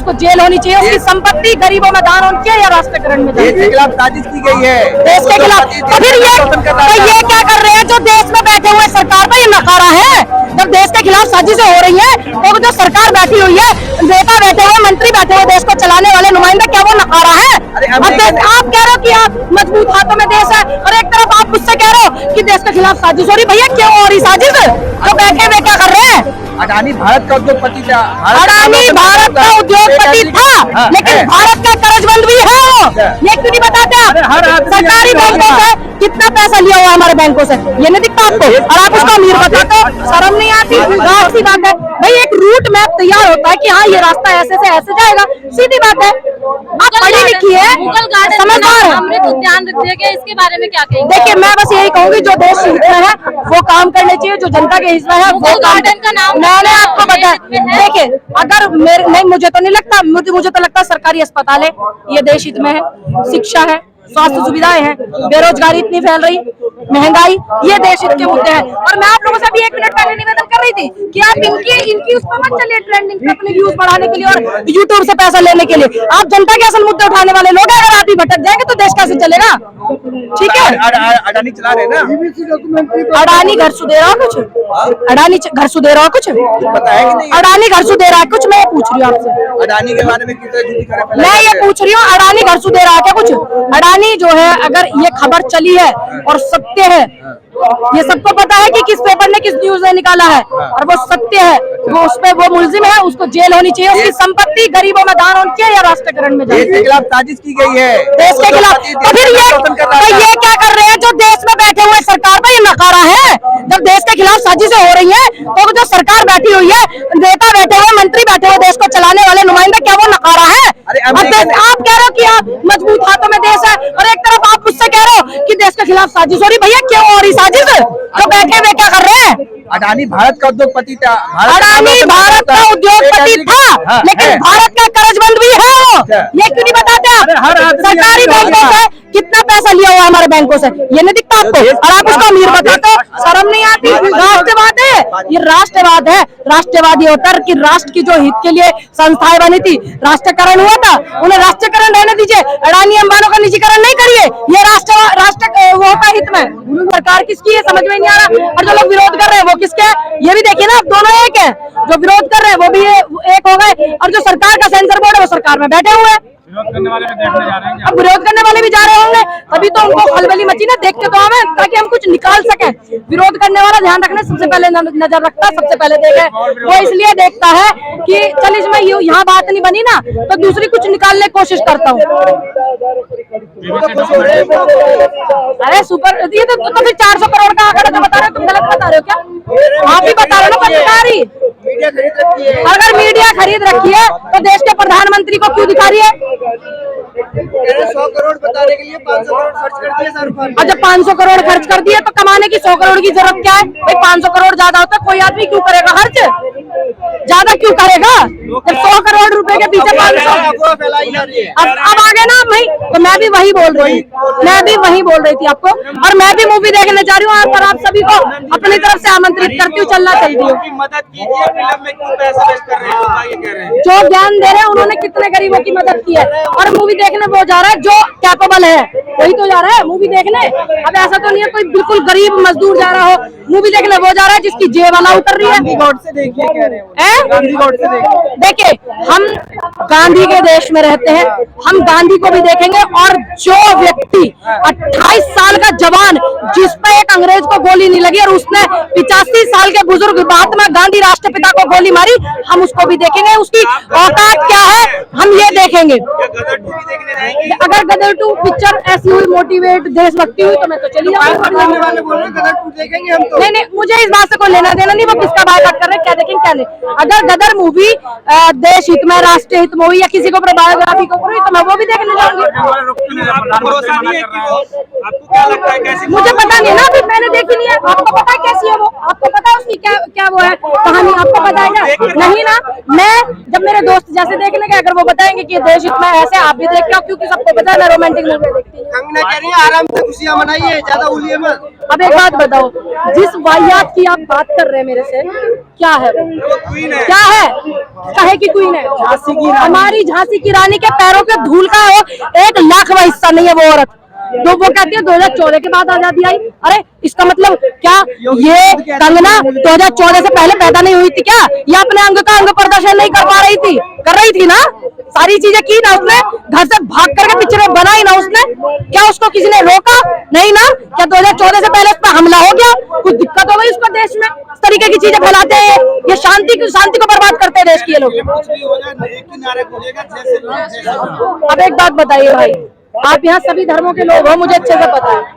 उसको जेल होनी चाहिए, उसकी संपत्ति गरीबों में दान होनी चाहिए या राष्ट्रीयकरण में देश के खिलाफ साजिश की गई है। देश के खिलाफ। तो फिर ये क्या कर रहे हैं जो देश में बैठे हुए सरकार पर ये नकारा है? जब देश के खिलाफ साजिशें हो रही है तो जो सरकार बैठी हुई है, नेता बैठे हुए, मंत्री बैठे हुए, देश को चलाने वाले नुमाइंदा, क्या वो नकारा है? आप कह रहे हो कि आप मजबूत हाथों में देश है और एक तरफ आप मुझसे कह रहे हो कि देश के खिलाफ साजिश हो रही। भैया क्यों हो रही साजिश? तो बैठे हुए क्या कर रहे हैं? अडानी भारत का उद्योगपति था। अडानी भारत का उद्योगपति था, लेकिन भारत का कर्जबंद भी है वो। ये क्यों नहीं बताते आप? सरकारी बैंकों से कितना पैसा लिया हुआ हमारे बैंकों से, ये नहीं दिखता आपको? और आप उसको अमीर बताते हो, शर्म नहीं आती? सीधी बात है भाई, एक रूट मैप तैयार होता है कि हाँ ये रास्ता ऐसे से ऐसे जाएगा, सीधी बात है। आप पढ़ी लिखी है, समझदार है। अमृत उद्यान दिया, इसके बारे में क्या कहेंगे? देखिए मैं बस यही कहूंगी, जो देश हित में है वो काम करने चाहिए, जो जनता के हित में है वो काम। का नाम मैंने आपको बताया, देखिए अगर मेरे नहीं, मुझे तो नहीं लगता, मुझे तो लगता है सरकारी अस्पताल है, ये देश हित में है, शिक्षा है, स्वास्थ्य सुविधाएं हैं, बेरोजगारी इतनी फैल रही, महंगाई, ये देश हित के मुद्दे हैं। और मैं आप लोगों से भी 1 मिनट पहले निवेदन कर रही थी कि आप इनकी उस पर मत चलिए ट्रेंडिंग पे, अपने व्यूज बढ़ाने के लिए और यूट्यूब से पैसा लेने के लिए। आप जनता के असल मुद्दे उठाने वाले लोग हैं, अगर आप ही भटक जाएंगे तो देश कैसे चलेगा? ठीक है, अडानी चला रहे ना। अडानी घर सु दे रहा कुछ, अडानी घर सु दे रहा कुछ, पता है कि नहीं? अडानी घर सु दे रहा है कुछ? मैं पूछ रही हूँ आपसे, अडानी के बारे में किस तरह झूठी खबरें फैलाई मैं ये पूछ रही हूँ, अडानी घर सु दे रहा है क्या कुछ? अडानी जो है, अगर ये खबर चली है और सत्य है, ये सबको पता है कि किस पेपर ने किस न्यूज ने निकाला है, और वो सत्य है, वो उस पे वो मुलजिम है, उसको जेल होनी चाहिए, उसकी संपत्ति गरीबों में दान होनी चाहिए या राष्ट्रीयकरण में देश के खिलाफ साजिश की गई है। देश के खिलाफ। तो फिर ये क्या कर रहे हैं जो देश में बैठे हुए सरकार पर ये नकारा है? जब देश के खिलाफ साजिशें हो रही है तो जो सरकार बैठी हुई है, नेता बैठे हुए, मंत्री बैठे हुए, देश को चलाने वाले नुमाइंदा, क्या वो नकारा है? आप कह रहे हो कि आप मजबूत हाथों में देश है और एक तरफ आप मुझसे कह रहे हो कि देश के खिलाफ साजिश हो रही। भैया क्यों हो रही साजिश? तो बैठे हुए क्या कर रहे हैं? अडानी भारत का उद्योगपति था। अडानी भारत का उद्योगपति था, लेकिन भारत का कर्जबंद भी है वो। ये क्यों नहीं बताते आप? सरकारी बैंकों से कितना पैसा लिया हुआ हमारे बैंकों से, ये नहीं दिखता आपको? और आप उसको अमीर बताते हो, शर्म नहीं आती? राष्ट्रवाद है ये, राष्ट्रवाद है। राष्ट्रवादी होता है कि राष्ट्र की जो हित के लिए संस्थाएं बनी थी, राष्ट्रीयकरण हुआ था, उन्हें राष्ट्रीयकरण रहने दीजिए। अडानी अंबानी का निजीकरण नहीं करिए, ये राष्ट्र वो होता हित में। सरकार किसकी है समझ में नहीं आ रहा, और जो लोग विरोध कर रहे हैं वो किसके है, ये भी देखिए ना, दोनों एक है। जो विरोध कर रहे हैं वो भी एक हो गए, और जो सरकार का सेंसर बोर्ड है वो सरकार में बैठे हुए हैं। विरोध करने वाले भी देखने जा रहे हैं। अब विरोध करने वाले भी जा रहे होंगे, तभी तो उनको खलबली मची ना, देख के तो हमें, ताकि हम कुछ निकाल सके। विरोध करने वाला ध्यान रखना सबसे पहले नजर रखता है, सबसे पहले देखे वो इसलिए देखता है कि चल इसमें यहाँ बात नहीं बनी ना, तो दूसरी कुछ निकालने की कोशिश करता हूँ। अरे सुपर, ये तो फिर 400 करोड़ का आंकड़ा जो बता रहे हो, तुम गलत बता रहे हो क्या? आप ही बता रहे हो ना पत्रकारी। अगर मीडिया खरीद रखी है तो देश के प्रधानमंत्री को क्यों दिखा रही है? 100 करोड़ बताने के लिए 500 करोड़ खर्च कर दिए सर। और जब 500 करोड़ खर्च कर दिए तो कमाने की 100 करोड़ की जरूरत क्या है? भाई 500 करोड़ ज्यादा होता है, कोई आदमी क्यों करेगा खर्च? ज्यादा क्यों करेगा? जब 100 करोड़ रुपए के पीछे 500 अब आगे ना भाई, तो मैं भी वही बोल रही थी आपको। और मैं भी मूवी देखने जा रही हूँ, और आप सभी को अपनी तरफ से आमंत्रित करती हूँ, चलना चाहिए। मदद कीजिए, फिल्म में क्यों पैसा वेस्ट कर रहे हैं? लोग ये कह रहे हैं। जो ज्ञान दे रहे हैं उन्होंने कितने गरीबों की मदद की है, और मूवी देखने वो जा रहा है जो कैपेबल है, वही तो जा रहा है मूवी देखने। अब ऐसा तो नहीं है कोई बिल्कुल गरीब मजदूर जा रहा हो मूवी देखने, वो जा रहा है जिसकी जेब वाला उतर रही है। देखिए हम गांधी के देश में रहते हैं, हम गांधी को भी देखेंगे। और जो व्यक्ति 28 साल का जवान जिस पे एक अंग्रेज को गोली नहीं लगी, और उसने 85 साल के बुजुर्ग महात्मा गांधी राष्ट्रपिता को गोली मारी, हम उसको भी देखेंगे। उसकी औकात क्या है हम ये देखेंगे। अगर गदर 2 पिक्चर ऐसी हुई, मोटिवेट देशभक्ति हुई, तो मैं तो चली जाऊंगी। नहीं, मुझे इस बात से कोई लेना देना नहीं, वो किसका बायकॉट कर रहे हैं, क्या देखेंगे क्या नहीं। अगर गदर मूवी देश हित में, राष्ट्रीय हित में हुई, या किसी को बायोग्राफी को हुई, तो मैं वो भी देखने जाऊंगी। मुझे पता नहीं ना, अभी मैंने देखी नहीं है। आपको पता है कैसी है वो? आपको पता है उसकी क्या वो है कहानी? आपको पता है क्या? नहीं ना। मैं जब मेरे दोस्त जैसे देखने गए, अगर वो बताएंगे कि देश हित में ऐसे, आप भी देख के आओ, क्योंकि क्योंकि सबको पता है मैं रोमांटिक मूवी देखती हूँ। कंगना कह रही है आराम से खुशियां मनाइए, ज्यादा उलिए मत। अब एक बात बताओ, जिस वाहियात की आप बात कर रहे हैं मेरे से, क्या है वो? क्या है? कहे की क्वीन है, झांसी की, हमारी झांसी की रानी के पैरों के धूल का है वो, 1 लाख हिस्सा नहीं है वो औरत। तो वो कहती है 2014 के बाद आजादी आई। अरे इसका मतलब क्या ये कंगना 2014 से पहले पैदा नहीं हुई थी क्या? या अपने अंग का अंग प्रदर्शन नहीं कर पा रही थी? कर रही थी ना, सारी चीजें की ना उसने, घर से भाग करके पिक्चरें बनाई ना उसने। क्या उसको किसी ने रोका? नहीं ना। क्या 2014 से पहले उस पर हमला हो गया? कुछ दिक्कत हो गई उसको देश में? इस तरीके की चीजें फैलाते हैं ये शांति को बर्बाद करते हैं देश की ये लोग। अब एक बात बताइए भाई, आप यहाँ सभी धर्मों के लोग हो, मुझे अच्छे से पता है।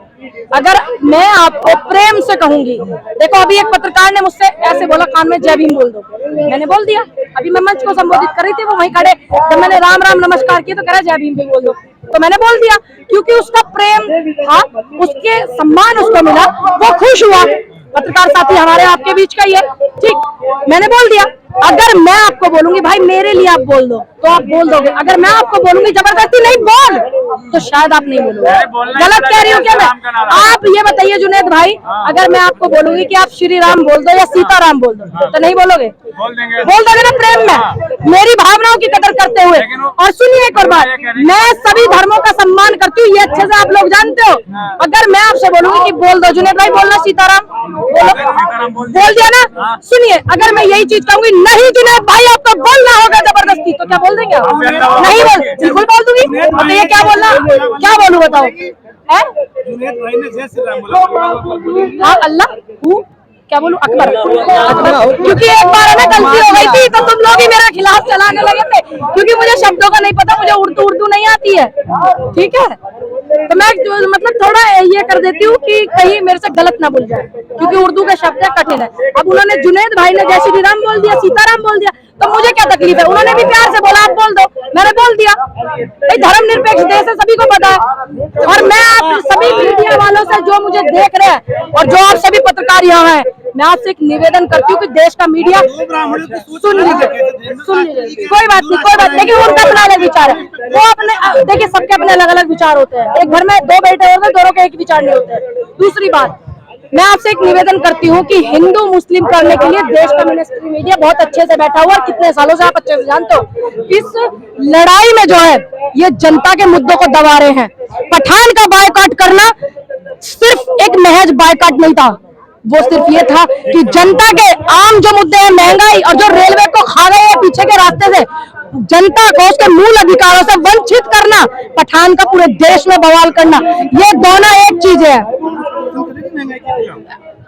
अगर मैं आपको प्रेम से कहूंगी, देखो अभी एक पत्रकार ने मुझसे ऐसे बोला कान में जय भीम बोल दो, मैंने बोल दिया। अभी मैं मंच को संबोधित कर रही थी, वो वहीं खड़े, जब मैंने राम राम नमस्कार किया तो कह रहा जय भीम भी बोल दो, तो मैंने बोल दिया क्योंकि उसका प्रेम था, उसके सम्मान उसको मिला, वो खुश हुआ। पत्रकार साथी हमारे आपके बीच का ही है, ठीक, मैंने बोल दिया। अगर मैं आपको बोलूंगी भाई मेरे लिए आप बोल दो तो आप बोल दोगे, अगर मैं आपको बोलूंगी जबरदस्ती नहीं बोल तो शायद आप नहीं बोलोगे। गलत कह रही हूँ क्या मैं? आप ये बताइए जुनैद भाई, अगर मैं आपको बोलूंगी कि आप श्री राम बोल दो या सीताराम बोल दो तो नहीं बोलोगे? बोल दोगे ना प्रेम में, मेरी भावनाओं की कदर करते हुए। और सुनिए एक और बात, मैं सभी धर्मों का सम्मान करती हूँ, ये अच्छे से आप लोग जानते हो। अगर मैं आपसे बोलूंगी कि बोल दो जुनैद भाई, बोलना सीताराम, बोल दिया ना। सुनिए, अगर मैं यही चीज कहूंगी नहीं जुनैद भाई आपको बोलना होगा जबरदस्ती, तो क्या बोल देंगे आप? नहीं बोल, बिल्कुल बोल दूंगी। अब ये क्या बोलना, क्या बोलूं बताओ? हाँ अल्लाह क्या बोलूं, अकबर, क्योंकि एक बार है ना गलती हो गई थी तो तुम लोग ही मेरे खिलाफ चलाने लगे थे, क्योंकि मुझे शब्दों का नहीं पता, मुझे उर्दू नहीं आती है, ठीक है। तो मैं मतलब थोड़ा ये कर देती हूँ कि कहीं मेरे से गलत ना बोल जाए, क्योंकि उर्दू के शब्द कठिन है। अब उन्होंने जुनैद भाई ने जय श्री राम बोल दिया, सीताराम बोल दिया, तो मुझे क्या तकलीफ है? उन्होंने भी प्यार से बोला आप बोल दो, मैंने बोल दिया। धर्म निरपेक्ष देश है, सभी को पता है। और मैं आप सभी मीडिया वालों से जो मुझे देख रहे हैं और जो आप सभी पत्रकार यहाँ हैं, मैं आपसे एक निवेदन करती हूँ कि देश का मीडिया सुन लीजिए, कोई बात नहीं, लेकिन उनका अपना अलग विचार है, वो अपने, देखिए सबके अपने अलग अलग विचार होते हैं। एक घर में 2 बेटे होते हैं, दोनों के एक विचार नहीं होते हैं। दूसरी बात, मैं आपसे एक निवेदन करती हूँ कि हिंदू मुस्लिम करने के लिए देश का मिनिस्ट्री मीडिया बहुत अच्छे से बैठा हुआ है, कितने सालों से आप अच्छे से जानते हो। इस लड़ाई में जो है ये जनता के मुद्दों को दबा रहे हैं। पठान का बायकॉट करना सिर्फ एक महज बायकॉट नहीं था, वो सिर्फ ये था कि जनता के आम जो मुद्दे हैं, महंगाई और जो रेलवे को खा गए हैं पीछे के रास्ते से, जनता को उसके मूल अधिकारों से वंचित करना, पठान का पूरे देश में बवाल करना, ये दोनों एक चीज है।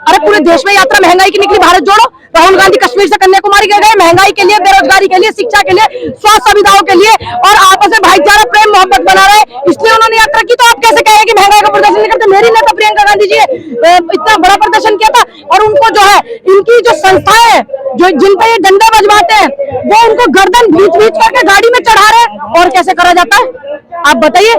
अरे पूरे देश में यात्रा महंगाई की निकली, भारत जोड़ो, राहुल गांधी कश्मीर से कन्याकुमारी गए, महंगाई के लिए, बेरोजगारी के लिए, शिक्षा के लिए, स्वास्थ्य सुविधाओं के लिए, और आपस में भाईचारा प्रेम मोहब्बत बना रहे, इसलिए उन्होंने यात्रा की। तो आप कैसे कहें कि महंगाई का प्रदर्शन नहीं करते? मेरी नेता प्रियंका गांधी जी इतना बड़ा प्रदर्शन किया था, और उनको जो है इनकी जो संस्थाएं है जो जिन पे ये डंडे बजवाते हैं, वो उनको गर्दन भींच करके गाड़ी में चढ़ा रहे हैं। और कैसे करा जाता है आप बताइए?